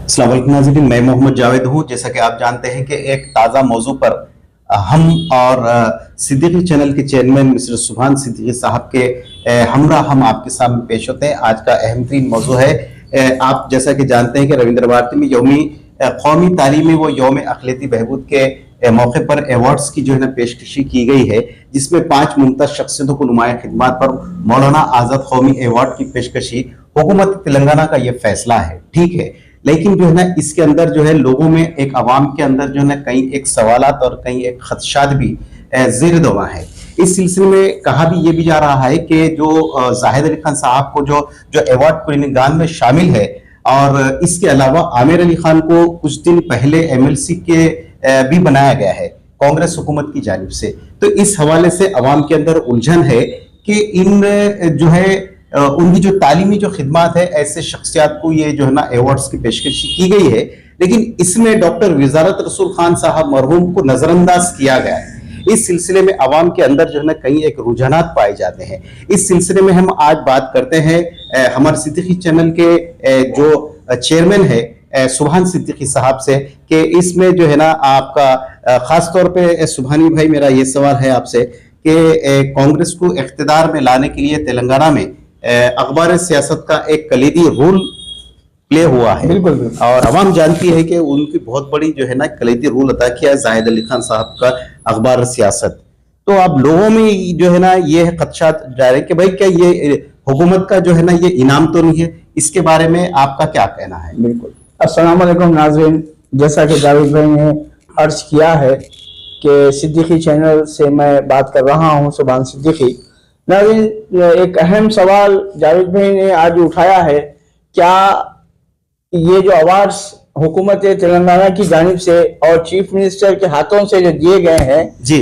अस्सलाम वालेकुम नाज़रीन, मैं मोहम्मद जावेद हूँ। जैसा कि आप जानते हैं कि एक ताज़ा मौजू पर हम और सिद्दीकी चैनल के चेयरमैन मिस्टर सुभान सिद्दीकी साहब के हमरा हम आपके सामने पेश होते हैं। आज का अहम तरीन मौजू है, आप जैसा कि जानते हैं कि रविंद्र भारती में यौमी कौमी तालीमी व यौम अक़लियती बहबूद के मौके पर अवार्ड्स की जो है ना पेशकशी की गई है, जिसमें 5 मुमताज़ शख्सियतों को नुमाया खिदमत पर मौलाना आज़ाद कौमी अवार्ड की पेशकशी हुकूमत तेलंगाना का ये फैसला है। ठीक है, लेकिन जो है ना इसके अंदर जो है लोगों में एक आवाम के अंदर जो है ना कई एक सवालात और कई एक खदशात भी ज़ेर दवा है। इस सिलसिले में कहा भी ये भी जा रहा है कि जो जाहिद अली खान साहब को जो अवार्ड कुरिनगान में शामिल है, और इसके अलावा आमिर अली खान को कुछ दिन पहले MLC के भी बनाया गया है कांग्रेस हुकूमत की जानिब से। तो इस हवाले से अवाम के अंदर उलझन है कि इन जो है उनकी जो तालीमी जो खिदमत है, ऐसे शख्सियात को ये जो है ना अवार्ड्स की पेशकशी की गई है, लेकिन इसमें डॉक्टर वजारत रसूल खान साहब मरहूम को नजरअंदाज किया गया है। इस सिलसिले में अवाम के अंदर जो है ना कई एक रुझानात पाए जाते हैं। इस सिलसिले में हम आज बात करते हैं हमारे सिद्दीकी चैनल के जो चेयरमैन है सुभान सिद्दीकी साहब से, कि इसमें जो है ना आपका खास तौर पे सुभानी भाई, मेरा ये सवाल है आपसे कि कांग्रेस को इख्तिदार में लाने के लिए तेलंगाना में अखबार सियासत का एक कलीदी रोल प्ले हुआ है। बिल्कुल। और अवाम जानती है कि उनकी बहुत बड़ी जो है ना कलीदी रोल अदा किया है जाहिद अली खान साहब का अखबार सियासत। तो अब लोगों में जो है ना ये खदशात जा रहे कि भाई क्या ये हुकूमत का जो है ना ये इनाम तो नहीं है, इसके बारे में आपका क्या कहना है? बिल्कुल। अस्सलाम वालेकुम नाज़रीन, जैसा कि जावेद भाई ने अर्ज किया है कि सिद्दीकी चैनल से मैं बात कर रहा हूँ, सुभान सिद्दीकी। नाज़रीन, एक अहम सवाल जावेद भाई ने आज उठाया है, क्या ये जो अवार्ड्स हुकूमत तेलंगाना की जानिब से और चीफ मिनिस्टर के हाथों से जो दिए गए हैं, जी,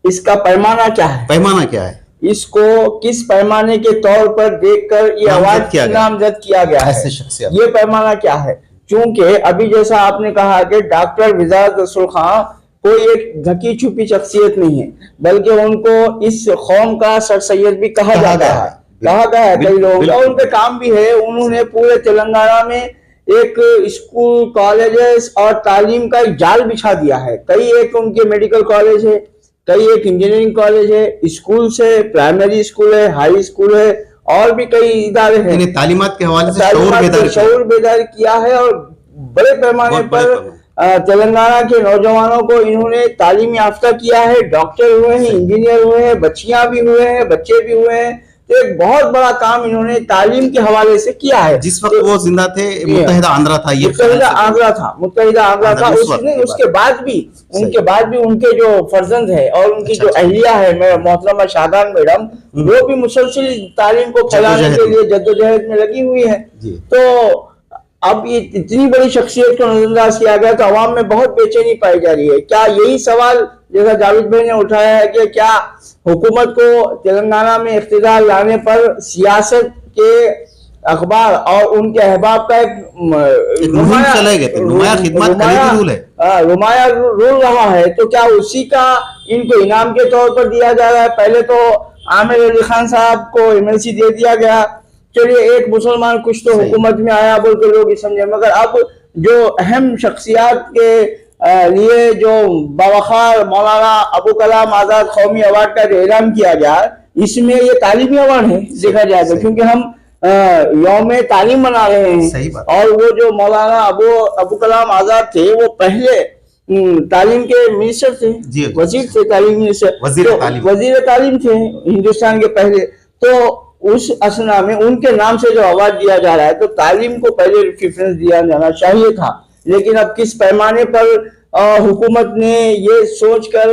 इसका पैमाना क्या है? पैमाना क्या है? इसको किस पैमाने के तौर पर देखकर ये अवार्ड नामजद किया गया है, ये पैमाना क्या है? क्योंकि अभी जैसा आपने कहा कि डॉक्टर वजारत रसूल खान कोई एक ढकी छुपी शख्सियत नहीं है, बल्कि उनको इस कौम का सर सैयद भी कहा जाता है, कहा गया है कई लोग, और उनके काम भी है। उन्होंने पूरे तेलंगाना में एक स्कूल, कॉलेजेस और तालीम का एक जाल बिछा दिया है। कई एक उनके मेडिकल कॉलेज है, कई एक इंजीनियरिंग कॉलेज है, स्कूल से प्राइमरी स्कूल है, हाई स्कूल है, और भी कई इदारे हैं। तालीमात के हवाले से शऊर बेदार किया है, और बड़े पैमाने पर तेलंगाना के नौजवानों को इन्होंने तालीम याफ्ता किया है। डॉक्टर हुए हैं, इंजीनियर हुए हैं, बच्चियां भी हुए हैं, बच्चे भी हुए हैं। तो एक बहुत बड़ा काम इन्होंने तालीम के हवाले से किया है। जिस वक्त वो जिंदा थे मुत्तहिदा आंध्रा था, ये मुत्तहिदा आंध्रा था। उसके बाद भी उनके जो फर्जंद है और उनकी जो अहलिया है मोहतरमा शादान मैडम, वो भी मुसलसिल तालीम को फैलाने के लिए जद्दोजहद में लगी हुई है। तो अब ये इतनी बड़ी शख्सियत को नजरअंदाज किया गया तो अवाम में बहुत बेचैनी पाई जा रही है। क्या यही सवाल जैसा जावेद भाई ने उठाया है कि क्या हुकूमत को तेलंगाना में इख्तिदार लाने पर सियासत के अखबार और उनके अहबाब का एक नुमाया रूल रहा है, तो क्या उसी का इनको इनाम के तौर पर दिया जा रहा है? पहले तो आमिर अली खान साहब को MLC दे दिया गया, चलिए एक मुसलमान कुछ तो हुकूमत में आया बोल के लोग समझे, मगर अब जो अहम शख्सियात के लिए जो बावखार मौलाना अबू कलाम आजाद कौमी अवार्ड का जो ऐलान किया गया, इसमें ये तालीमी अवार्ड है देखा जाए तो, क्योंकि हम यौम तालीम मना रहे हैं। और वो जो मौलाना अबू कलाम आजाद थे, वो पहले तालीम के मिनिस्टर थे, वजीर थे, तालीम मिनिस्टर, वजीर तालीम थे हिंदुस्तान के पहले। तो उस असना में उनके नाम से जो अवार्ड दिया जा रहा है, तो तालीम को पहले प्रेफरेंस दिया जाना चाहिए था। लेकिन अब किस पैमाने पर हुकूमत ने ये सोचकर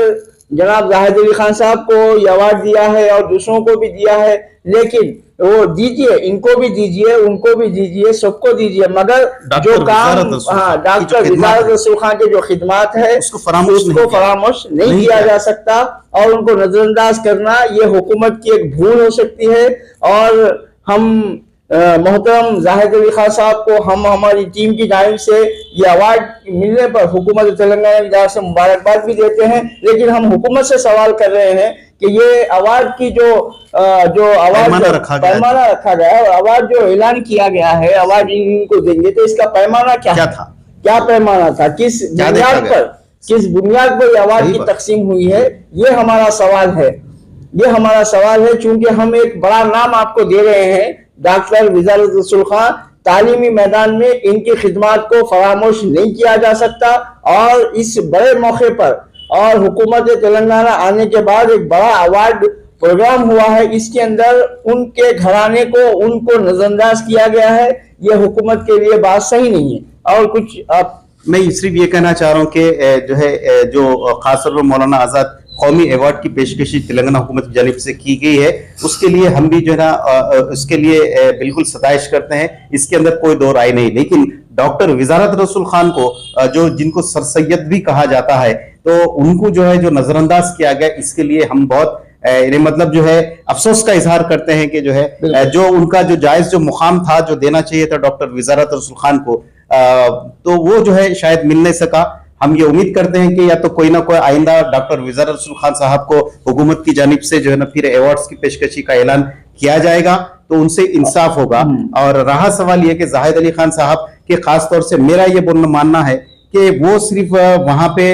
जनाब जाहिद अली खान साहब को ये अवार्ड दिया है और दूसरों को भी दिया है, लेकिन वो दीजिए, इनको भी दीजिए, उनको भी दीजिए, सबको दीजिए, मगर जो काम डॉक्टर वजारत रसूल खान के जो खिदमत है उसको फरामोश नहीं किया जा सकता, और उनको नजरअंदाज करना ये हुकूमत की एक भूल हो सकती है। और हम मोहतरम जाहिद अली खान साहब को हम हमारी टीम की जानिब से ये अवार्ड मिलने पर हुकूमत तेलंगाना की जानिब से मुबारकबाद भी देते हैं, लेकिन हम हुकूमत से सवाल कर रहे हैं कि ये अवार्ड की जो अवार्ड पैमाना रखा गया है और अवार्ड जो ऐलान किया गया है अवार्ड इनको देंगे, तो इसका पैमाना क्या था, क्या पैमाना था, किस बुनियाद पर ये अवार्ड की तकसीम हुई है, ये हमारा सवाल है। ये हमारा सवाल है चूंकि हम एक बड़ा नाम आपको दे रहे हैं, डॉक्टर विजारत रसूल खान, तालीमी मैदान में इनकी खिदमात को फरामोश नहीं किया जा सकता। और इस बड़े मौके पर और हुकूमत तेलंगाना आने के बाद एक बड़ा अवार्ड प्रोग्राम हुआ है, इसके अंदर उनके घराने को उनको नजरअंदाज किया गया है। ये हुकूमत के लिए बात सही नहीं है। और कुछ आप मैं सिर्फ ये कहना चाह रहा हूँ कि जो खासतौर पर मौलाना आजाद कौमी अवार्ड की पेशकशी तेलंगाना हुकूमत की जानिब से की गई है, उसके लिए हम भी जो है ना उसके लिए बिल्कुल सताइश करते हैं, इसके अंदर कोई दो राय नहीं। लेकिन डॉक्टर विजारत रसूल खान को जो जिनको सर सैयद भी कहा जाता है, तो उनको जो है जो नजरअंदाज किया गया, इसके लिए हम बहुत मतलब जो है अफसोस का इजहार करते हैं कि जो है जो उनका जो जायज जो मुकाम था जो देना चाहिए था डॉक्टर विजारत रसूल खान को, तो वो जो है शायद मिल नहीं सका। हम ये उम्मीद करते हैं कि या तो कोई ना कोई आइंदा डॉक्टर विजारत रसूल खान साहब को हुकूमत की जानिब से जो है ना फिर अवार्ड्स की पेशकशी का ऐलान किया जाएगा, तो उनसे इंसाफ होगा। और रहा सवाल ये कि जाहिद अली खान साहब के खास तौर से मेरा ये मानना है कि वो सिर्फ वहां पे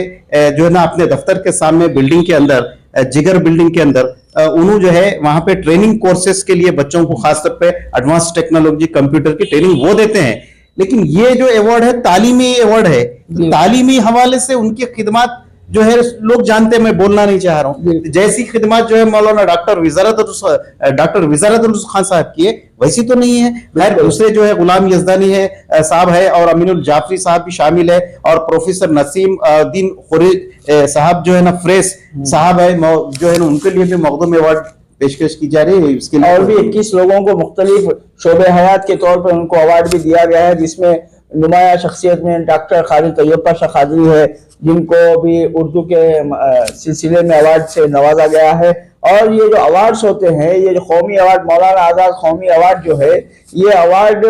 जो है ना अपने दफ्तर के सामने बिल्डिंग के अंदर, जिगर बिल्डिंग के अंदर, उन्होंने जो है वहां पे ट्रेनिंग कोर्सेज के लिए बच्चों को खासतौर पे एडवांस टेक्नोलॉजी कंप्यूटर की ट्रेनिंग वो देते हैं। लेकिन ये जो अवार्ड है तालीमी अवार्ड है, तालीमी हवाले से उनकी खिदमत जो है लोग जानते हैं, मैं बोलना नहीं चाह रहा हूँ, जैसी खिदमत जो है मौलाना डॉक्टर विजारत रसूल खान साहब की है वैसी तो नहीं है। खैर दूसरे जो है गुलाम यजदानी है साहब है और अमीनुल जाफरी साहब भी शामिल है और प्रोफेसर नसीम दीन खुरेज साहब जो है ना फ्रेस साहब है जो है ना उनके लिए भी मखदूम अवार्ड पेशकश की जा रही है। इसके लिए और भी 21 लोगों को मुख्तलिफ शोबे हयात के तौर पर उनको अवार्ड भी दिया गया है, जिसमें नुमाया शख्सियत में डॉक्टर खालिद तैयब पाशा कादरी है, जिनको भी उर्दू के सिलसिले में अवार्ड से नवाजा गया है। और ये जो अवार्ड्स होते हैं, ये जो कौमी अवार्ड, मौलाना आजाद कौमी अवार्ड जो है, ये अवार्ड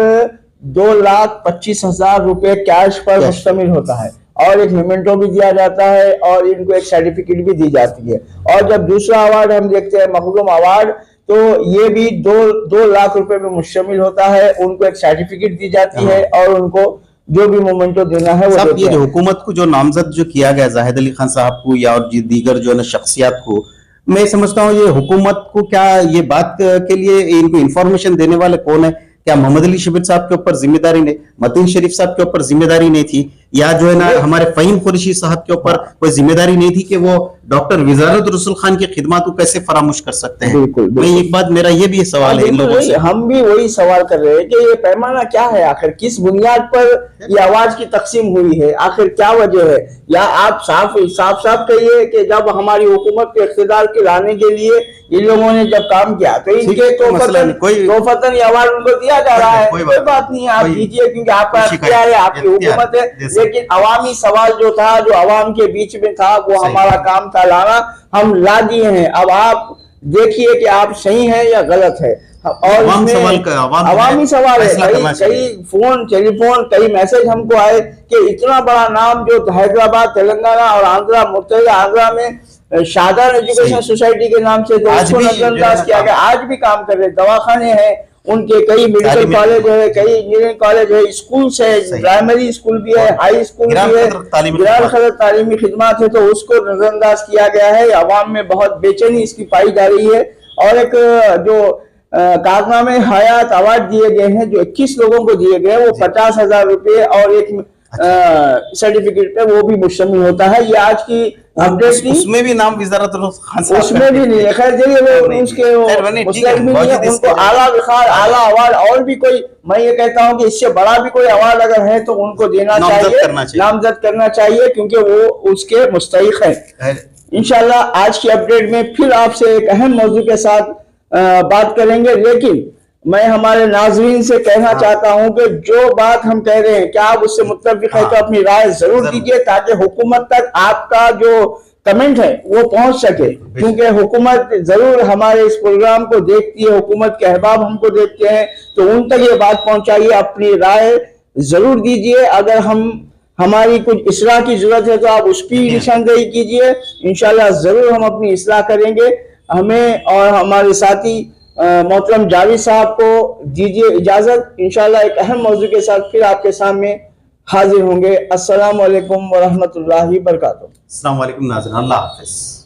2,25,000 रुपए कैश पर मुश्तमिल होता है और एक मेमेंटो भी दिया जाता है और इनको एक सर्टिफिकेट भी दी जाती है। और जब दूसरा अवार्ड हम देखते हैं मखदूम अवार्ड, तो ये भी 2 लाख रुपए में मुश्तमिल होता है, उनको एक सर्टिफिकेट दी जाती है और उनको जो भी मोमेंटो देना है वो देते हैं। हुकूमत को जो नामजद जो किया गया जाहिद अली खान साहब को या और दीगर जो है शख्सियात को, मैं समझता हूँ ये हुकूमत को क्या ये बात के लिए इनको इंफॉर्मेशन देने वाले कौन है? क्या मोहम्मद अली शबीर साहब के ऊपर जिम्मेदारी नहीं, मतीन शरीफ साहब के ऊपर जिम्मेदारी नहीं थी, या जो है ना हमारे फहीम कुरैशी साहब के ऊपर कोई जिम्मेदारी नहीं थी कि वो डॉक्टर विजारत रसूल खान की खिदमत को कैसे फरामोश कर सकते हैं? बिल्कुल, मैं एक बात मेरा ये भी सवाल है इन लोगों से, हम भी वही सवाल कर रहे हैं कि ये पैमाना क्या है, आखिर किस बुनियाद पर ये आवाज की तकसीम हुई है, आखिर क्या वजह है? या आप साफ कहिए कि जब हमारी हुकूमत के इख्तिदार के लाने के लिए इन लोगों ने जब काम किया तो इनके तोहफतन ये अवार्ड उनको दिया जा रहा है, कोई बात नहीं, आप दीजिए क्योंकि आपका इख्तियार है, आपकी हुकूमत है। लेकिन अवामी सवाल जो था, जो अवाम के बीच में था, वो हमारा काम था लाना, हम ला दिए हैं। अब आप देखिए कि आप सही हैं या गलत है। और अवामी सवाल है, कई फोन टेलीफोन कई मैसेज हमको आए कि इतना बड़ा नाम जो हैदराबाद, तेलंगाना और आंध्रा, मुत्तहिदा आंध्रा में शादान एजुकेशन सोसाइटी के नाम से जो उसको नजरअंदाज किया गया, आज भी काम कर रहे, दवाखाने हैं उनके, कई मेडिकल कॉलेज है, कई इंजीनियरिंग कॉलेज है, स्कूल है, प्राइमरी स्कूल भी है, हाई स्कूल भी है, गिरान खदर तालीमी खिदमत है, तो उसको नजरअंदाज किया गया है। अवाम में बहुत बेचैनी इसकी पाई जा रही है। और एक जो कारनामे हयात अवार्ड दिए गए हैं, जो 21 लोगों को दिए गए, वो 50,000 रुपए और एक सर्टिफिकेट पे वो भी मुश्तमिल होता है। ये आज की अपडेट थी, उसमें भी नाम विजारत खान साहब उसमें भी नहीं है। खैर चलिए, वो उसके उनको आला विखार, आला अवार्ड और भी कोई, मैं ये कहता हूँ कि इससे बड़ा भी कोई अवार्ड अगर है तो उनको देना चाहिए, नामजद करना चाहिए, क्योंकि वो उसके मुस्तहिक है। इंशाल्लाह आज की अपडेट में फिर आपसे एक अहम मौजू के साथ बात करेंगे। लेकिन मैं हमारे नाजरीन से कहना चाहता हूं कि जो बात हम कह रहे हैं, क्या आप उससे मुत्तफिक है तो अपनी राय जरूर दीजिए, ताकि हुकूमत तक आपका जो कमेंट है वो पहुंच सके, क्योंकि हुकूमत जरूर हमारे इस प्रोग्राम को देखती है, हुकूमत के अहबाब हमको देखते हैं, तो उन तक ये बात पहुंचाइए, अपनी राय जरूर दीजिए। अगर हमारी कुछ इस्लाह की जरूरत है तो आप उसकी निशानदेही कीजिए, इंशाल्लाह जरूर हम अपनी इस्लाह करेंगे। हमें और हमारे साथी मोहतरम जावेद साहब को दीजिए इजाजत, इंशाल्लाह एक अहम मौजू के साथ फिर आपके सामने हाजिर होंगे। अस्सलाम वालेकुम व रहमतुल्लाहि व बरकातुहू। अस्सलाम वालेकुम नाज़रीन, अल्लाह हाफ़िज़।